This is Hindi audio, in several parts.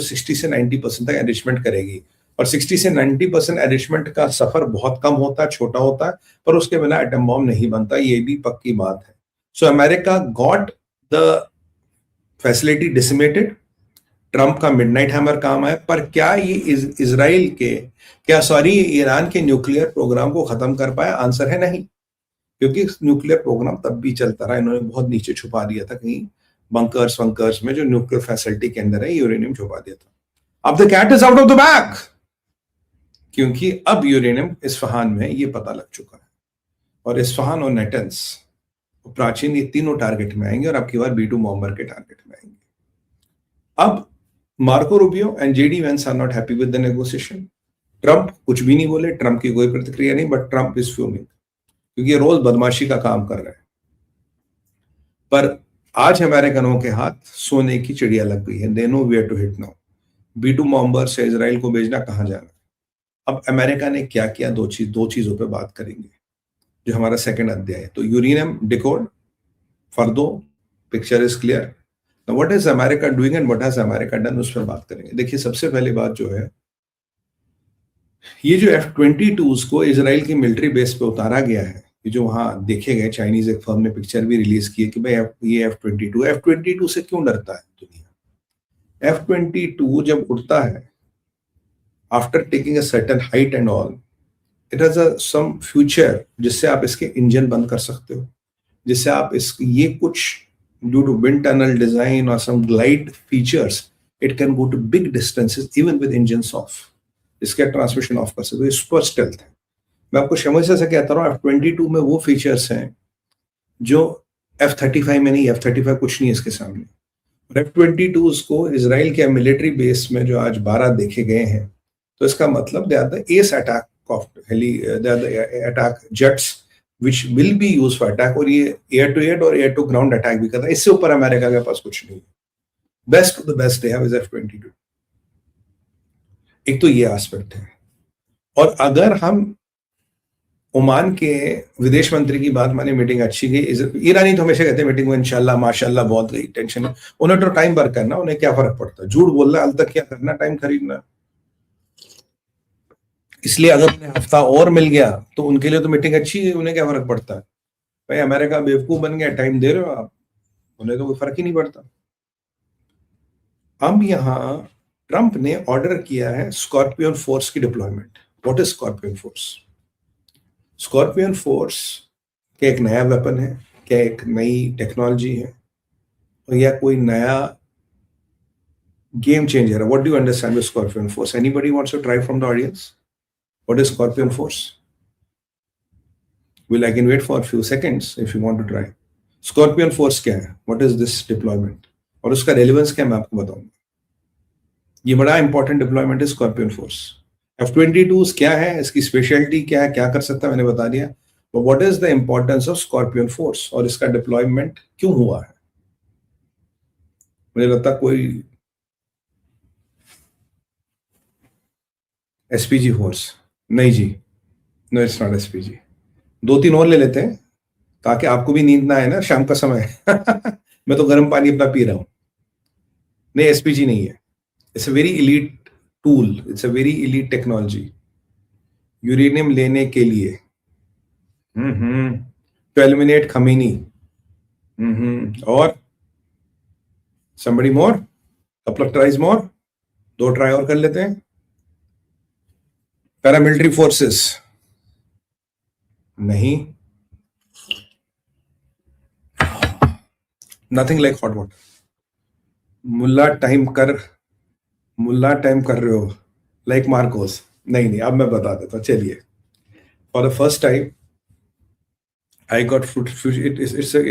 60 से 90% तक एनरिचमेंट करेगी, और 60 से 90% एनरिचमेंट का सफर बहुत कम होता है, छोटा होता है, पर उसके बिना एटम बॉम्ब नहीं बनता, ये भी पक्की बात है। So America got the facility decimated, Trump का मिडनाइट हैमर काम है, पर क्या ये इजराइल के ईरान के न्यूक्लियर प्रोग्राम को खत्म कर पाया? आंसर है नहीं, क्योंकि न्यूक्लियर प्रोग्राम तब भी चलता रहा, इन्होंने बहुत नीचे छुपा दिया था कहीं बंकर्स में, जो न्यूक्लियर फैसिलिटी के अंदर है यूरेनियम छुपा दिया था। अब the cat is out of the bag, क्योंकि अब यूरेनियम इस्फहान में ये पता लग चुका है, और इस्फहान और नेटन्स, प्राचीन, ये तीनों टारगेट में आएंगे, और आपकी बार B2 बॉम्बर के टारगेट में आएंगे। अब Marco Rubio and JD Vance are not happy with the negotiation. Trump कुछ भी नहीं बोले, ट्रंप की कोई प्रतिक्रिया नहीं, बट ट्रंप इज फ्यूमिंग, क्योंकि ये रोज बदमाशी का काम कर रहे हैं। पर आज अमेरिकनों के हाथ सोने की चिड़िया लग गई है, they know where to hit now. B2 bomber से इजराइल को भेजना, कहां जाना। अब अमेरिका ने क्या किया, दो चीजों पे बात करेंगे, जो हमारा सेकंड अध्याय है। तो uranium decode, फर्दो, picture is clear. What is America doing and what has America done, उस पर बात करेंगे। देखिए, सबसे पहली बात जो है, ये जो F-22 को इजराइल की मिलिट्री बेस पे उतारा गया है, ये जो वहां देखे गए, चाइनीज एक फर्म ने पिक्चर भी रिलीज की है कि भाई ये F-22 से क्यों डरता है दुनिया। F-22 जब उड़ता है, after taking a certain height and all, it has some future, जिससे आप इसके इंजन बंद कर सकते हो, जिससे आप ये कुछ due to wind tunnel design और some glide features, it can go to big distances even with engines off, इसका ट्रांसमिशन ऑफ कर सकते हो, सुपर स्टेल्थ है। मैं आपको हमेशा से कहता रहा हूँ, F-22 में वो फीचर्स हैं जो F-35 में नहीं, F-35 कुछ नहीं इसके सामने। F-22 को इजराइल के मिलिट्री बेस में जो आज 12 देखे गए हैं, तो इसका मतलब they are the ace attack of attack jets which will be use for attack, और ये एयर टू एयर और एयर टू ग्राउंड अटैक भी करता है। इससे ऊपर अमेरिका के पास कुछ नहीं है। Best of the best they have is F-22। एक तो ये एस्पेक्ट है। और अगर हम ओमान के विदेश मंत्री की बात माने, मीटिंग अच्छी गई। ईरानी तो हमेशा कहते हैं मीटिंग में इंशाल्लाह माशाल्लाह बहुत गई, टेंशन है, उन्हें तो टाइम वर्क करना, उन्हें क्या फर्क पड़ता है, झूठ बोलना, हाल तक क्या करना, टाइम खरीदना। इसलिए अगर उन्हें हफ्ता और मिल गया तो उनके लिए तो मीटिंग अच्छी है, उन्हें क्या फर्क पड़ता है। भाई अमेरिका बेवकूफ बन गया, टाइम दे रहे हो आप, उन्हें तो कोई फर्क ही नहीं पड़ता। अब यहाँ ट्रंप ने ऑर्डर किया है स्कॉर्पियन फोर्स की deployment. What is scorpion force? Scorpion force क्या एक नया वेपन है, क्या एक नई टेक्नोलॉजी है, और या कोई नया गेम चेंजर है? What do you understand with scorpion force? Anybody wants to try from the audience? What is scorpion force? Well, I can wait for a few seconds if you want to try. Scorpion force क्या है? व्हाट इज दिस डिप्लॉयमेंट, और उसका रेलेवेंस क्या, मैं आपको बताऊंगा। ये बड़ा इंपॉर्टेंट डिप्लॉयमेंट है स्कॉर्पियन फोर्स। F-22 क्या है, इसकी स्पेशलिटी क्या है, क्या कर सकता है, मैंने बता दिया। तो what is the importance of scorpion force, और इसका डिप्लॉयमेंट क्यों हुआ है? मुझे लगता कोई SPG फोर्स नहीं जी, नो इट्स नॉट SPG। 2-3 और ले लेते हैं ताकि आपको भी नींद ना आए ना शाम का समय। मैं तो गर्म पानी अपना पी रहा हूं। नहीं, SPG नहीं है। It's a very elite tool, it's a very elite technology uranium लेने के लिए, टू एलिमिनेट खमीनी। और somebody more, couple of tries more, 2 try और कर लेते हैं। पैरामिलिट्री फोर्सेस नहीं, नथिंग लाइक हॉट वाटर। मुल्ला टाइम कर रहे हो लाइक मार्कोस? नहीं, अब मैं बता देता हूं, चलिए। For the first time I got it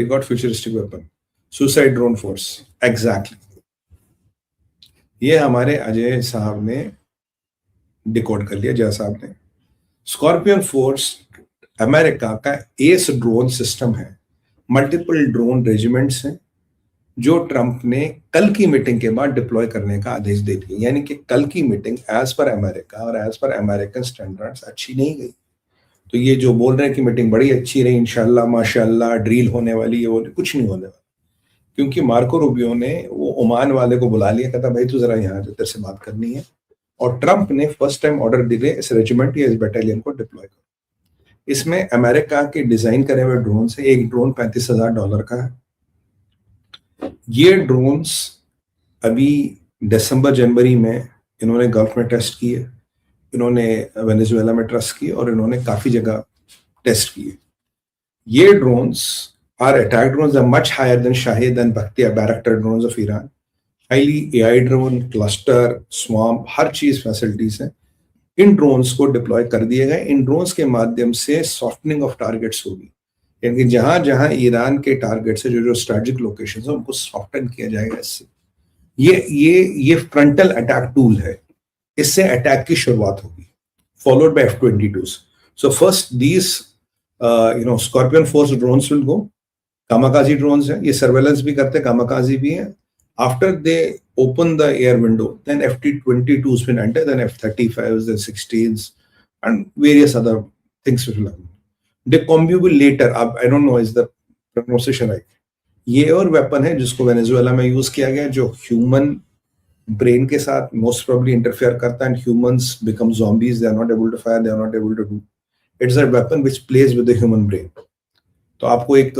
got futuristic weapon, suicide drone force, exactly। ये हमारे अजय साहब ने डिकोड कर लिया, जय साहब ने। स्कॉर्पियन फोर्स अमेरिका का एस ड्रोन सिस्टम है, मल्टीपल ड्रोन रेजिमेंट्स हैं, जो ट्रंप ने कल की मीटिंग के बाद डिप्लॉय करने का आदेश दे दिया। यानी कि कल की मीटिंग एज पर अमेरिका और एज पर अमेरिकन स्टैंडर्ड्स अच्छी नहीं गई। तो ये जो बोल रहे हैं कि मीटिंग बड़ी अच्छी रही, इंशाल्लाह माशाल्लाह ड्रिल होने वाली है, वो कुछ नहीं होने वाला। क्योंकि मार्को रूबियो ने वो ओमान वाले को बुला लिया, कहता भाई तू जरा यहाँ तेरे से बात करनी है, और ट्रंप ने फर्स्ट टाइम ऑर्डर दिए इस रेजिमेंट या इस बटालियन को डिप्लॉय करो। इसमें अमेरिका के डिजाइन करे हुए ड्रोन से एक ड्रोन $35,000 का है। ये ड्रोन्स अभी दिसंबर जनवरी में इन्होंने गल्फ में टेस्ट किए, इन्होंने वेनेजुएला में टेस्ट किए, और इन्होंने काफी जगह टेस्ट किए। ये drones are attack drones are much higher than Shahed and बख्तियार Bayraktar drones of Iran. Highly AI drone, cluster, स्वाम्प, हर चीज फैसिलिटीज है। इन ड्रोन्स को डिप्लॉय कर दिए गए। इन ड्रोन्स के माध्यम से सॉफ्टनिंग ऑफ टारगेट्स होगी, यानी कि जहां जहां ईरान के टारगेट्स है, जो जो स्ट्रेटेजिक लोकेशन है, उनको सॉफ्टन किया जाएगा इससे। ये फ्रंटल अटैक टूल है, इससे अटैक की शुरुआत होगी, followed by F-22s। So first these scorpion force drones will go. Kamikaze drones है, ये सर्वेलेंस भी करते हैं, कामाकाजी भी है। After they open the air window, then F-22s will enter, then F-35s, then 16s, and various other things will happen. Decombu will later. I don't know is the pronunciation right. ये और वेपन है जिसको वेनेजुएला में यूज किया गया, जो ह्यूमन ब्रेन के साथ मोस्ट प्रोबेबली इंटरफेयर करता है, and humans become zombies. They are not able to fire. They are not able to do. It's a weapon which plays with the human brain. तो आपको एक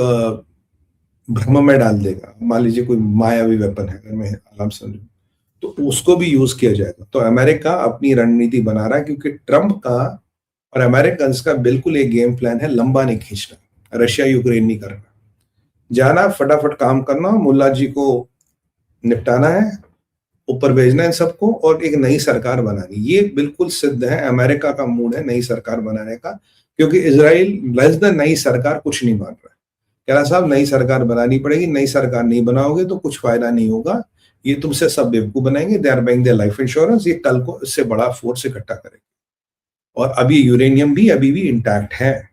भ्रम में डाल देगा। मान लीजिए कोई मायावी वेपन है, अगर मैं आराम समझूं, तो उसको भी यूज किया जाएगा। तो अमेरिका अपनी रणनीति बना रहा है, क्योंकि ट्रंप का और अमेरिकन का बिल्कुल एक गेम प्लान है, लंबा नहीं खींचना, रशिया यूक्रेन नहीं करना, जाना फटाफट काम करना, मुल्ला जी को निपटाना है, ऊपर भेजना है सबको, और एक नई सरकार बनानी। ये बिल्कुल सिद्ध है, अमेरिका का मूड है नई सरकार बनाने का, क्योंकि इजराइल लेस देन नई सरकार कुछ नहीं मान रहा है। कह रहा साहब नई सरकार बनानी पड़ेगी, नई सरकार नहीं बनाओगे तो कुछ फायदा नहीं होगा, ये तुमसे सब बेवकूफ बनाएंगे, they are buying their life insurance, ये कल को इससे बड़ा फोर्स इकट्ठा करेंगे। और अभी यूरेनियम भी अभी भी इंटैक्ट है,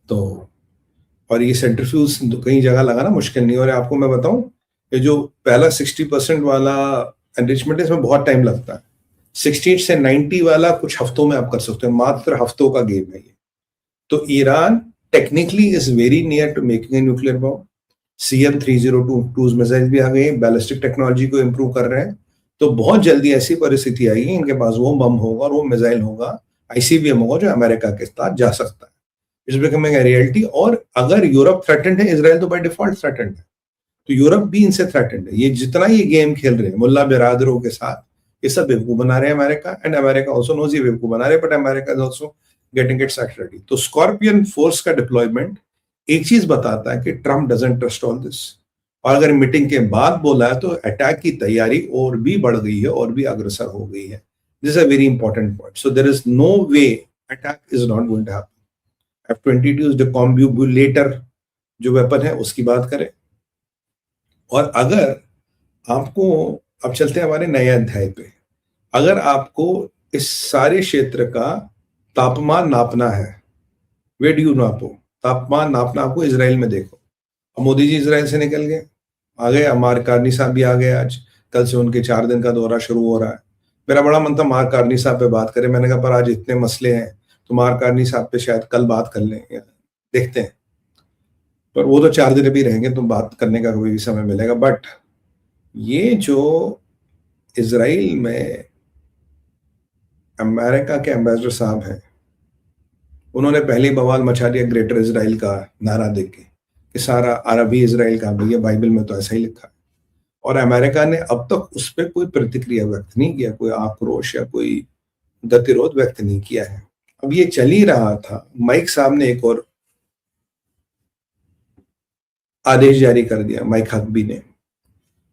तो और ये सेंट्रीफ्यूज कई जगह लगाना मुश्किल नहीं हो रहा है। आपको मैं बताऊं, ये जो पहला 60% वाला एनरिचमेंट है, इसमें बहुत टाइम लगता है। 60 से 90 वाला कुछ हफ्तों में आप कर सकते हो, मात्र हफ्तों का गेम है ये। तो Iran technically is very near to making a nuclear bomb. CM-302 missile भी आ गए, बैलिस्टिक टेक्नोलॉजी को इंप्रूव कर रहे हैं। तो बहुत जल्दी ऐसी परिस्थिति आएगी, इनके पास वो बम होगा और वो मिसाइल होगा, ICBM होगा, जो अमेरिका के साथ जा सकता है। It's becoming a reality. और अगर यूरोप थ्रेटेंड है, इजराइल तो बाय डिफॉल्ट थ्रेटेंड है, तो यूरोप भी इनसे थ्रेटेंड है। ये जितना ये गेम खेल रहे हैं मुल्ला बिरादरों के साथ, ये सब बेवकूफ बना रहे हैं America, and America also knows ये बेवकूफ बना रहे हैं, but America is also getting its act ready. तो स्कॉर्पियन फोर्स का डिप्लॉयमेंट एक चीज बताता है कि Trump doesn't trust all this, और अगर मीटिंग के बाद बोला है तो अटैक की तैयारी और भी बढ़ गई है, और भी अग्रसर हो गई है। This is a very important point. So there is no way attack is not going to happen. F-22 discombobulator जो वेपन है उसकी बात करें। और अगर आपको, अब चलते हैं हमारे नए अध्याय पे, अगर आपको इस सारे क्षेत्र का तापमान नापना है, वे डू नापो, तापमान नापना आपको इजराइल में देखो। अब मोदी जी इजराइल से निकल गए, आ गए, अमार कार्नी साहब भी आ गए, आज कल से उनके 4 दिन का दौरा शुरू हो रहा है। मेरा बड़ा मन था मार कार्नी साहब पे बात करें, मैंने कहा पर आज इतने मसले हैं तो मार कार्नी साहब पे शायद कल बात कर लें, देखते हैं। पर वो तो 4 दिन भी रहेंगे, तो बात करने का कोई भी समय मिलेगा। बट ये जो इजराइल में अमेरिका के एम्बेसडर साहब हैं, उन्होंने पहले बवाल मचा दिया ग्रेटर इजराइल का नारा देख के कि सारा अरबी इजराइल का, भैया बाइबल में तो ऐसा ही लिखा है। और अमेरिका ने अब तक उस पर कोई प्रतिक्रिया व्यक्त नहीं किया, कोई आक्रोश या कोई गतिरोध व्यक्त नहीं किया है। अब ये चल ही रहा था, माइक साहब ने एक और आदेश जारी कर दिया, माइक हकबी ने।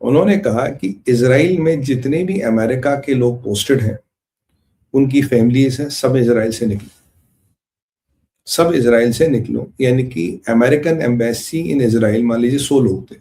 उन्होंने कहा कि इजराइल में जितने भी अमेरिका के लोग पोस्टेड हैं, उनकी फैमिलीज हैं, सब इजराइल से निकलो, सब इजराइल से निकलो। यानी कि अमेरिकन एम्बेसी इन इजराइल, मान लीजिए 100 लोग थे,